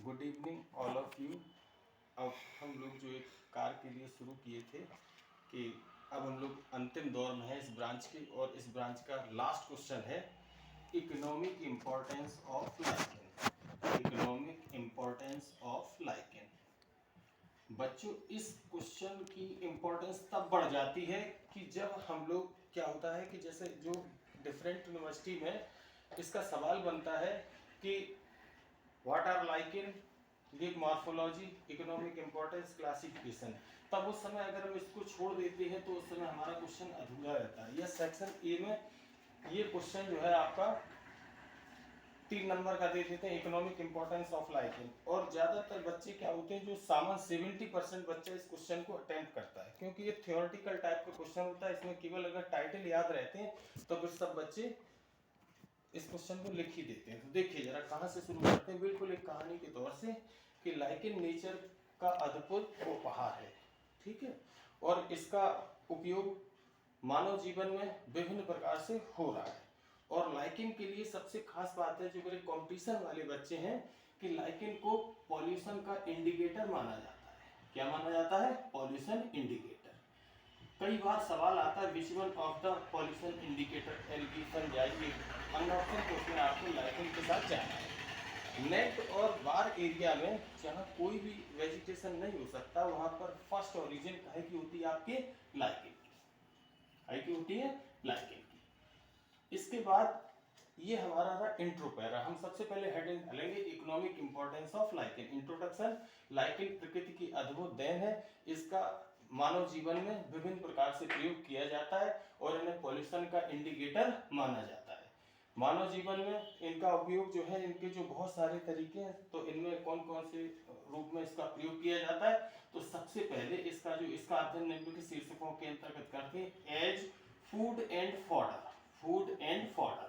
Good evening all of you. अब हम लोग जो एक कार के लिए शुरू किए थे कि अब हम लोग अंतिम दौर में हैं इस ब्रांच के, और इस ब्रांच का लास्ट क्वेश्चन है economic importance of lichen. Economic importance of lichen. बच्चों, इस क्वेश्चन की इम्पोर्टेंस तब बढ़ जाती है कि जब हम लोग, क्या होता है कि जैसे जो डिफरेंट यूनिवर्सिटी में इसका सवाल बनता है कि what are lichen, give morphology, economic importance, classification. तब उस समय अगर हम इसको छोड़ देते हैं तो उस समय हमारा क्वेश्चन अधूरा रहता है। यह सेक्शन ए में ये क्वेश्चन जो है आपका 3 नंबर का दे देते हैं, इकोनॉमिक इम्पोर्टेंस ऑफ लाइकेन। और ज्यादातर बच्चे क्या होते हैं, जो सामान 70% बच्चा इस क्वेश्चन को अटेम्प्ट करता है, क्योंकि ये थियोरेटिकल टाइप का क्वेश्चन होता है। इसमें केवल अगर टाइटल याद रहते हैं तो फिर सब बच्चे इस क्वेश्चन को लिख ही देते हैं। तो देखिए जरा कहाँ से शुरू करते हैं, बिल्कुल एक कहानी के तौर से, कि लाइकेन नेचर का अद्भुत उपहार है, ठीक है, और इसका उपयोग मानव जीवन में विभिन्न प्रकार से हो रहा है। और लाइकेन के लिए सबसे खास बात है, जो मेरे कॉम्पिटिशन वाले बच्चे हैं, कि लाइकेन को पॉल्यूशन का इंडिकेटर माना जाता है। क्या माना जाता है? Pollution indicator. कई बार सवाल आता है which one of the pollution indicator एलिगेशन जाइए, अन्य ऑप्शन को उसमें आपको लाइकेन के साथ जाना है। नेट और बार एरिया में जहाँ कोई भी वेजिटेशन नहीं हो सकता, वहाँ पर फर्स्ट ओरिजिन काहे की होती है? आपके लाइकेन की। काहे की होती है? लाइकेन की। इसके बाद ये हमारा रहा इंट्रो पैरा। हम सबसे पहले हेडिंग डालेंगे economic importance of lichen. Introduction. Lichen प्रकृति की अद्भुत देन है। इसका मानव जीवन में विभिन्न प्रकार से प्रयोग किया जाता है और इन्हें पॉल्यूशन का इंडिकेटर माना जाता है। मानव जीवन में इनका उपयोग जो है, इनके जो बहुत सारे तरीके हैं, तो इनमें कौन कौन से रूप में इसका प्रयोग किया जाता है? तो सबसे पहले इसका अध्ययन निम्नलिखित शीर्षकों के अंतर्गत करते हैं। As, food and fodder. Food and fodder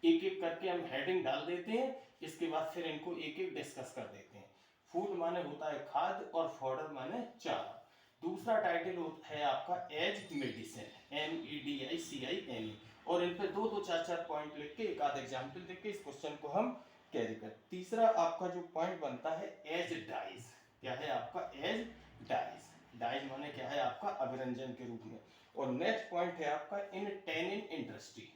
एक एक करके हम हेडिंग डाल देते हैं, इसके बाद फिर इनको एक एक डिस्कस कर देते हैं। फूड माने होता है खाद्य और फॉडर माने चारा। दूसरा टाइटल है आपका एज मेडिसिन, MEDICINE, और इन पे दो दो चार चार पॉइंट लिख के, एक आध एग्जाम्पल लिख के इस क्वेश्चन को हम कैरी कर। तीसरा आपका जो पॉइंट बनता है एज डाइज। क्या है आपका? As dies. डाइज माने क्या है? आपका अभिरंजन के रूप में। और नेक्स्ट पॉइंट है आपका इन टैनिन इंडस्ट्री।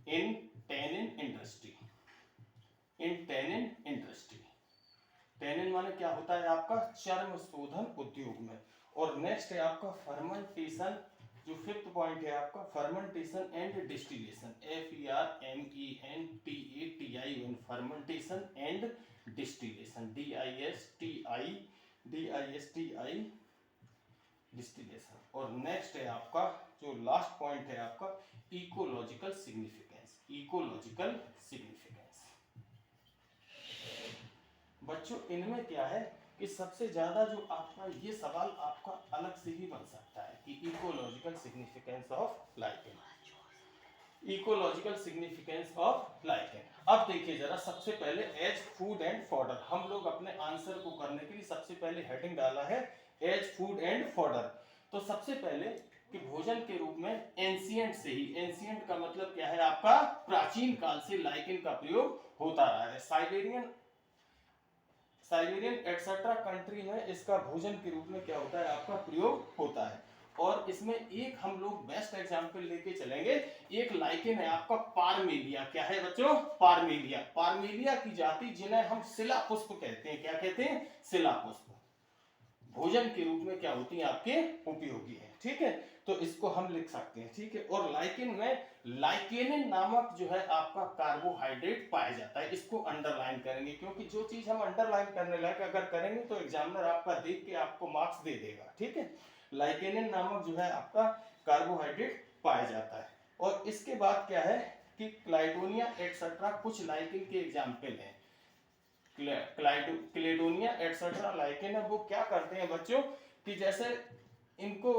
इन टैनिन इंडस्ट्री। इन टैनिन इंडस्ट्री। टैनिन माने क्या होता है? आपका चर्म शोधन उद्योग में। और नेक्स्ट है आपका फर्मेंटेशन। जो फिफ्थ पॉइंट है आपका fermentation and distillation. FERMENTATION। Fermentation and distillation. DISTI distillation. और नेक्स्ट है आपका जो लास्ट पॉइंट है आपका इकोलॉजिकल सिग्निफिकेंस। Ecological significance. बच्चों, इनमें क्या है कि सबसे ज्यादा जो आपका ये सवाल आपका अलग से ही बन सकता है कि ecological significance of lichen. Ecological significance of lichen. अब देखिए जरा, सबसे पहले एज, फूड एंड फॉडर। हम लोग अपने आंसर को करने के लिए सबसे पहले हेडिंग डाला है एज, फूड एंड फॉडर। तो सबसे पहले कि भोजन के रूप में एंशिएंट से ही, एंशिएंट का मतलब क्या है? आपका प्राचीन काल से लाइकेन का प्रयोग होता रहा है। साइबेरियन एक्सेट्रा कंट्री में इसका भोजन के रूप में क्या होता है? आपका प्रयोग होता है। और इसमें एक हम लोग बेस्ट एग्जांपल लेके चलेंगे। एक लाइकेन है आपका पारमेलिया। क्या है बच्चों? पारमेलिया। पारमेलिया की जाति जिन्हें हम शिला पुष्प कहते हैं। क्या कहते हैं? शिला पुष्प। भोजन के रूप में क्या होती है? आपके उपयोगी है, ठीक है। तो इसको हम लिख सकते हैं, ठीक है। और लाइकेन में लाइकेनिन नामक जो है आपका कार्बोहाइड्रेट पाया जाता है। इसको अंडरलाइन करेंगे, क्योंकि जो चीज हम अंडरलाइन करने लायक अगर करेंगे तो एग्जामिनर आपका देख के आपको मार्क्स दे देगा, ठीक है। लाइकेनिन नामक जो है आपका कार्बोहाइड्रेट पाया जाता है। और इसके बाद क्या है कि क्लाइडोनिया एक्सेट्रा कुछ लाइकेन के एग्जाम्पल हैं। क्लेडोनिया एक्सेट्रा लाइकेन है, वो क्या करते हैं बच्चों कि जैसे इनको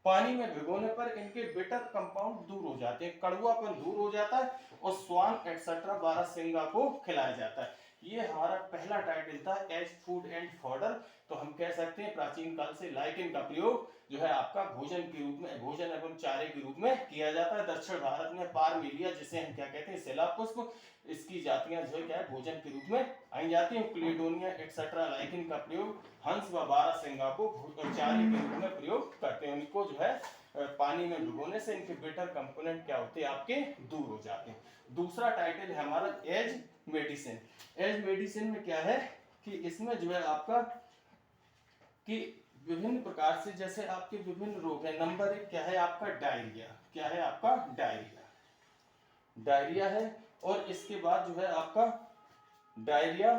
पानी में भिगोने पर इनके बिटर कंपाउंड दूर हो जाते हैं, कड़वापन दूर हो जाता है, और स्वान एक्सेट्रा बारहसिंगा को खिलाया जाता है। ये हमारा पहला टाइटल था एज फूड एंड फॉडर। तो हम कह सकते हैं प्राचीन काल से लाइकेन का प्रयोग जो है आपका भोजन के रूप में, भोजन एवं चारे के रूप में किया जाता है। दक्षिण भारत में पारमेलिया, जिसे हम क्या कहते हैं शिलापुष्प, इसकी जातियां जो है क्या है भोजन के रूप में आई जाती हैं। क्लेडोनिया एक्सेट्रा लाइकेन का प्रयोग हंस व बारहसिंगा को चारे के रूप में प्रयोग करते हैं। उनको जो है पानी में भिगोने से इनके बेटर कंपोनेंट क्या होते हैं आपके दूर हो जाते हैं। दूसरा टाइटल है हमारा एज मेडिसिन। एज मेडिसिन में क्या है कि इसमें जो है आपका कि विभिन्न प्रकार से जैसे आपके विभिन्न रोग है। नंबर 1 क्या है आपका डायरिया। क्या है आपका डायरिया, डायरिया है। और इसके बाद जो है आपका diarrhoea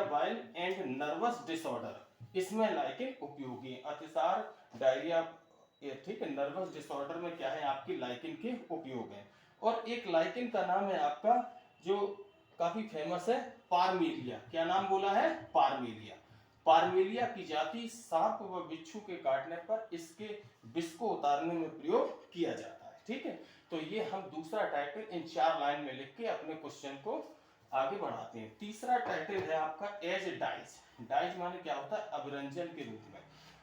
bile and nervous disorder, इसमें लाइकेन उपयोगी है। अतिसार, डायरिया, ठीक है, नर्वस डिसऑर्डर में क्या है आपकी लाइकेन के उपयोग है। और एक लाइकेन का नाम है आपका जो काफी फेमस है, पारमेलिया। क्या नाम बोला है? पारमेलिया। पारमेलिया की जाति सांप व बिच्छू के काटने पर इसके विष को उतारने में प्रयोग किया जाता है। ठीक है, तो ये हम दूसरा टाइटल इन 4 लाइन में लिख के अपने क्वेश्चन को आगे बढ़ाते हैं। तीसरा टाइटल है आपका एज डाइज। डाइज माने क्या होता है? अभिरंजन के रूप में।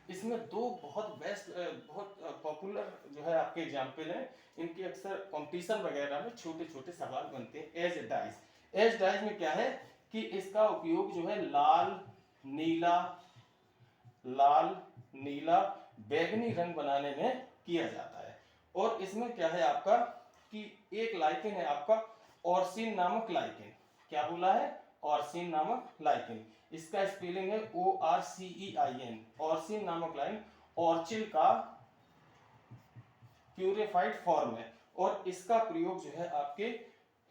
इसमें 2 बहुत बेस्ट, बहुत पॉपुलर जो है आपके एग्जाम्पल हैं। इनके अक्सर कंपटीशन वगैरह में छोटे छोटे सवाल बनते हैं। एज डाइज, एज डाइज में क्या है कि इसका उपयोग जो है लाल, नीला, बैगनी रंग बनाने में किया जाता है। और इसमें क्या है आपका कि एक लाइकेन है आपका ऑर्सिन नामक लाइकेन। क्या बोला है? ऑर्सिन नामक लाइकेन। इसका स्पेलिंग है ORCEIN। ऑर्सिन नामक लाइकेन ऑर्चिल का प्यूरिफाइड फॉर्म है। और इसका प्रयोग जो है आपके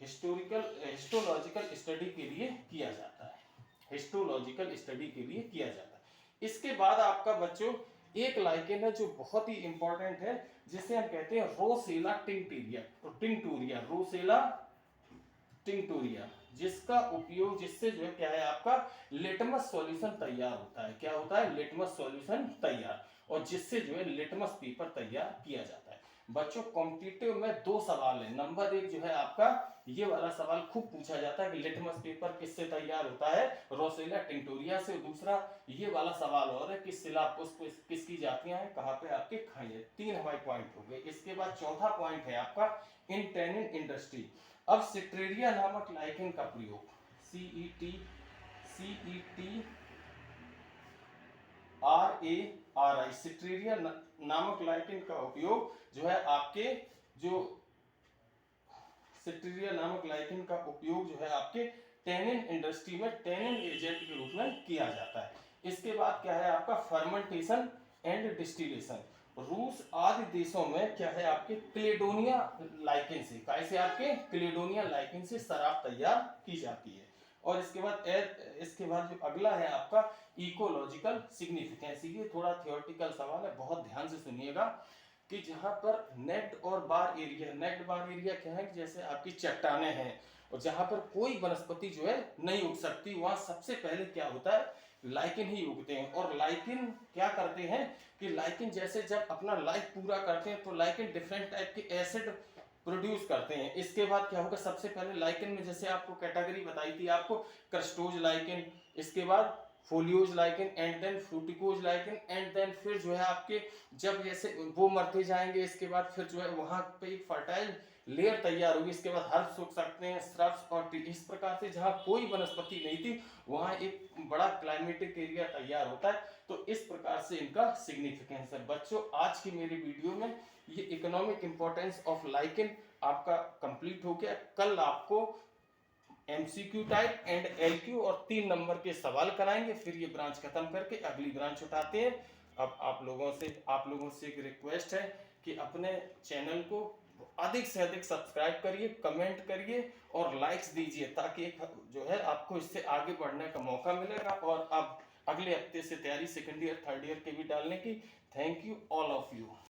हिस्टोलॉजिकल स्टडी के लिए किया जाता है। हिस्टोलॉजिकल स्टडी के लिए किया जाता है। इसके बाद आपका बच्चों एक लाइकेन है जो बहुत ही इंपॉर्टेंट है, जिसे हम कहते हैं रोसेला टिंक्टूरिया। रोसेला टिंक्टूरिया, जिसका उपयोग, जिससे जो है क्या है आपका लिटमस सॉल्यूशन तैयार होता है। क्या होता है? लिटमस सॉल्यूशन तैयार, और जिससे जो है लिटमस पेपर तैयार किया जाता है। बच्चों कॉम्पिटिटिव में 2 सवाल है। नंबर 1 जो है आपका ये वाला सवाल खूब पूछा जाता है कि लिटमस पेपर किससे तैयार होता है? रोसेला टिंक्टूरिया से। दूसरा ये वाला सवाल और है कि शिलापुष्प किसकी जातियां हैं, कहाँ पे आपके खाई है। 3 हमारे पॉइंट हो गए। इसके बाद चौथा पॉइंट है आपका इन टैनिन इंडस्ट्री। अब सिट्रेरिया नामक लाइकेन का प्रयोग, CETRARI, सिट्रेरिया नामक लाइकेन का उपयोग जो है आपके जो सिट्रेरिया नामक लाइकेन का उपयोग जो है आपके टैनिन इंडस्ट्री में टैनिन एजेंट के रूप में किया जाता है। इसके बाद क्या है आपका फर्मेंटेशन एंड डिस्टिलेशन। रूस आदि देशों में क्या है आपके क्लेडोनिया लाइकेन से, कैसे आपके क्लेडोनिया लाइकेन से शराब तैयार की जाती है। और इसके बाद जो अगला है आपका इकोलॉजिकल सिग्निफिकेंस। ये थोड़ा थियोरेटिकल सवाल है, बहुत ध्यान से सुनिएगा कि जहां पर नेक्ड और बार एरिया, नेक्ड बार एरिया क्या है कि जैसे आपकी चट्टाने हैं और जहां पर कोई वनस्पति जो है नहीं उग सकती, वहां सबसे पहले क्या होता है? लाइकेन ही उगते हैं। और लाइकेन क्या करते हैं कि लाइकेन जैसे जब अपना लाइफ पूरा करते हैं तो लाइकेन डिफरेंट टाइप के एसिड प्रोड्यूस करते हैं। इसके बाद क्या होगा? सबसे पहले लाइकेन में जैसे आपको कैटेगरी बताई थी आपको, क्रस्टोज लाइकेन, इसके बाद foliose lichen, and then fruticose lichen, and then फिर जो है आपके जब जैसे वो मरते जाएंगे, इसके बाद फिर जो है वहां पे एक फर्टाइल लेयर तैयार होगी। इसके बाद हर्ब्स उग सकते हैं, श्रब्स और ट्री। इस प्रकार से जहां कोई वनस्पति नहीं थी वहां एक बड़ा क्लाइमेटिक एरिया तैयार होता है। तो इस प्रकार से इनका सिग्निफिकेंस है। बच्चों आज की मेरी वीडियो में ये इकोनॉमिक इंपॉर्टेंस ऑफ लाइकेन आपका कंप्लीट हो गया। कल आपको MCQ टाइप एंड LQ और 3 नंबर के सवाल कराएंगे, फिर ये ब्रांच खत्म करके अगली ब्रांच उठाते हैं। अब आप लोगों से एक रिक्वेस्ट है कि अपने चैनल को अधिक से अधिक सब्सक्राइब करिए, कमेंट करिए और लाइक्स दीजिए, ताकि जो है आपको इससे आगे बढ़ने का मौका मिलेगा। और अब अगले हफ्ते से तैयारी सेकंड ईयर थर्ड ईयर के भी डालने की। Thank you all of you.